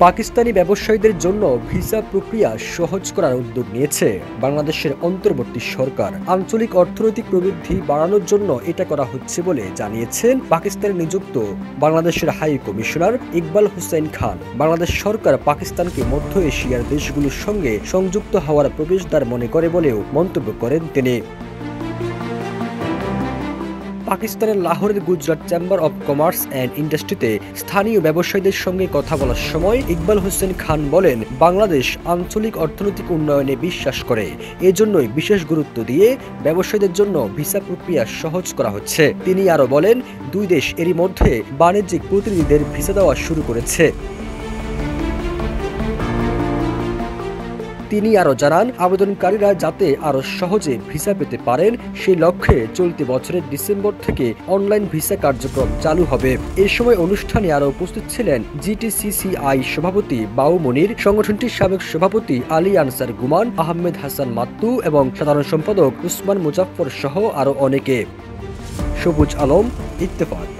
পাকিস্তানি ব্যবসায়ীদের জন্য ভিসা প্রক্রিয়া সহজ করার উদ্যোগ নিয়েছে বাংলাদেশের অন্তর্বর্তী সরকার। আঞ্চলিক অর্থনৈতিক প্রবৃদ্ধি বাড়ানোর জন্য এটা করা হচ্ছে বলে জানিয়েছেন পাকিস্তানে নিযুক্ত বাংলাদেশের হাই কমিশনার ইকবাল হোসেন খান। বাংলাদেশ সরকার পাকিস্তানকে মধ্য এশিয়ার দেশগুলোর সঙ্গে সংযুক্ত হওয়ার প্রবেশদ্বার মনে করে বলেও মন্তব্য করেন তিনি। পাকিস্তানের লাহোরের Gujrat chamber of commerce and ইন্ডাস্ট্রিতে স্থানীয় ব্যবসায়ীদের সঙ্গে কথা বলার সময় ইকবাল হোসেন খান বলেন, বাংলাদেশ আঞ্চলিক অর্থনৈতিক উন্নয়নে বিশ্বাস করে, এজন্যই বিশেষ গুরুত্ব দিয়ে ব্যবসায়ীদের জন্য ভিসা প্রক্রিয়া সহজ করা হচ্ছে। তিনি আরও বলেন, দুই দেশ এরই মধ্যে বাণিজ্যিক প্রতিনিধিদের ভিসা দেওয়া শুরু করেছে। তিনি আরও জানান, আবেদনকারীরা যাতে আরও সহজে ভিসা পেতে পারেন সেই লক্ষ্যে চলতি বছরের ডিসেম্বর থেকে অনলাইন ভিসা কার্যক্রম চালু হবে। এ সময় অনুষ্ঠানে আরও উপস্থিত ছিলেন জিটিসিসিআই সভাপতি বাউ মনির, সংগঠনটির সাবেক সভাপতি আলী আনসার গুমান, আহমেদ হাসান মাত্তু এবং সাধারণ সম্পাদক উসমান মুজাফফর সহ আরও অনেকে। সবুজ আলম, ইত্তেফাক।